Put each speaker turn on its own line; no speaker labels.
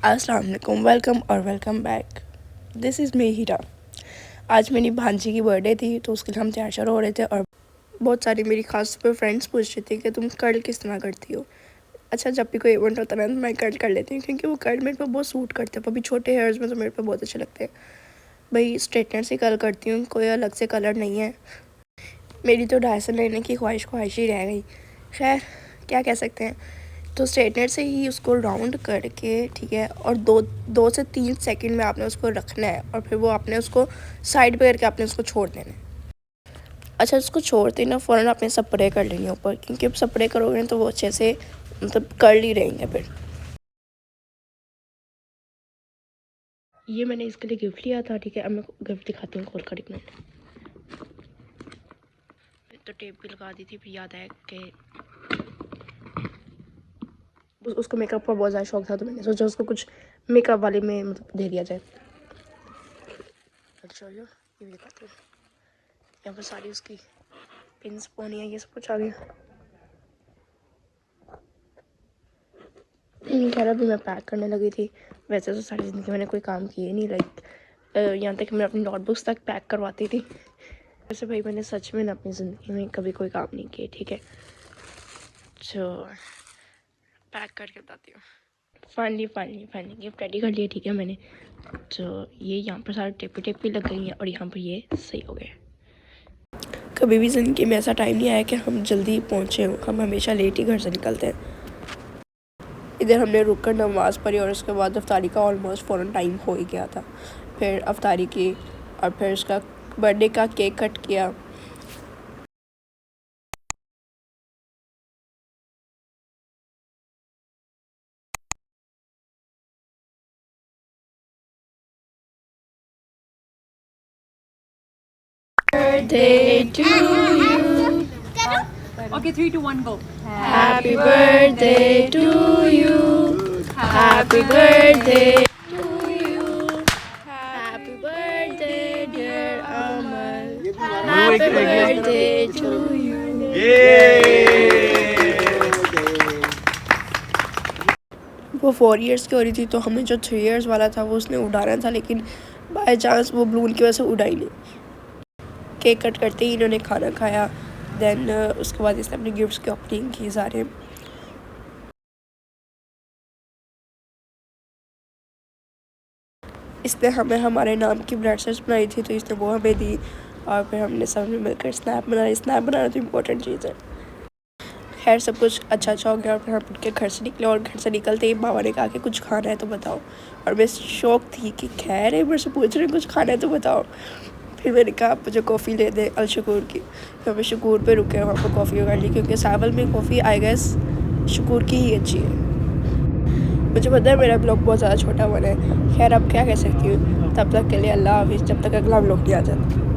अस्सलाम वालेकुम, वेलकम और welcome back. This is me Heera. आज मेरी भांजी की बर्थडे थी तो उसके लिए हम तैयार शुरू हो रहे थे और बहुत सारी मेरी खास पे फ्रेंड्स पूछ रही थी कि तुम कर्ल किस तरह करती हो। अच्छा, जब भी कोई इवेंट होता है ना तो मैं कर्ल कर लेती हूँ क्योंकि वो कर्ल मेरे पे बहुत सूट करते हैं। अभी छोटे हेयर्स में तो मेरे पे बहुत अच्छे लगते हैं। भाई स्ट्रेटनर से कर्ल करती हूँ, कोई अलग से कलर नहीं है। मेरी तो डायसन लेने की ख्वाहिश ही रह गई। खैर, क्या कह सकते हैं। तो स्ट्रेटनर से ही उसको राउंड करके, ठीक है, और दो से 3 सेकंड में आपने उसको रखना है और फिर वो आपने उसको साइड पे करके आपने उसको छोड़ देना है। अच्छा, उसको छोड़ते ही ना फ़ौरन आपने स्प्रे कर लेनी है ऊपर, क्योंकि अब स्प्रे करोगे ना तो वो अच्छे से मतलब कर्ल ही रहेंगे। फिर ये मैंने इसके लिए गिफ्ट लिया था, ठीक है। अब मैं गिफ्ट दिखाती हूँ खोल कर, एक मिनट। तो टेप भी लगा दी थी, फिर याद आया कि उसको मेकअप का बहुत ज़्यादा शौक था तो मैंने सोचा उसको कुछ मेकअप वाले में मतलब दे दिया जाए। अच्छा, ये भी दिखाती हूँ। यहाँ पर सारी उसकी पिन्स पोनी है, ये सब कुछ आ गया। खैर, अभी मैं पैक करने लगी थी। वैसे तो सारी ज़िंदगी मैंने कोई काम किए नहीं, लाइक यहाँ तक मैं अपनी नोटबुक्स तक पैक करवाती थी। वैसे भाई मैंने सच में ना अपनी ज़िंदगी में कभी कोई काम नहीं किए, ठीक है। तो पैक करके बताती हूँ। फाइनली गिफ्ट रेडी कर लिए, ठीक है मैंने। तो ये यहाँ पर सारे टेप भी लग गई हैं और यहाँ पर ये सही हो गए। कभी भी ज़िंदगी में ऐसा टाइम नहीं आया कि हम जल्दी पहुँचे हों, हम हमेशा लेट ही घर से निकलते हैं। इधर हमने रुक कर नमाज़ पढ़ी और उसके बाद अफ्तारी का ऑलमोस्ट फ़ौरन टाइम हो ही गया था। फिर अफ्तारी की और फिर उसका बर्थडे का केक कट किया। Birthday to you.
Okay, 3, 2, 1, go.
Happy birthday to you. Happy birthday to you. Happy birthday dear Amal. Happy birthday to you. वो 4 इयर्स की हो रही थी तो हमने जो 3 इयर्स वाला था वो उसने उड़ाना था, लेकिन बाय चांस वो बलून की वजह से उड़ा ही नहीं। केक कट करते ही इन्होंने खाना खाया। देन उसके बाद इसने अपने गिफ्ट्स की ओपनिंग की सारे। इसने हमें हमारे नाम की ब्रेसलेट्स बनाई थी तो इसने वो हमें दी और फिर हमने सब ने मिलकर स्नैप बनाना तो इम्पोर्टेंट चीज़ है। खैर, सब कुछ अच्छा हो गया और फिर हम उनके घर से निकले और घर से निकलते ही बाबा ने कहा कि कुछ खाना है तो बताओ। और मैं शौक थी कि खैर एक बार से पूछ रहे कुछ खाना है तो बताओ। फिर मैंने कहा आप मुझे कॉफ़ी ले दे अलशकूर की। फिर हमें शकूर पे रुके, वहाँ पर कॉफ़ी उगा ली क्योंकि सावल में कॉफ़ी आई गेस शकूर की ही अच्छी है। मुझे पता है मेरा ब्लॉग बहुत ज़्यादा छोटा बना है। खैर, अब क्या कह सकती हूँ। तब तक के लिए अल्लाह हाफिज़, जब तक अगला ब्लॉग नहीं आ जाता।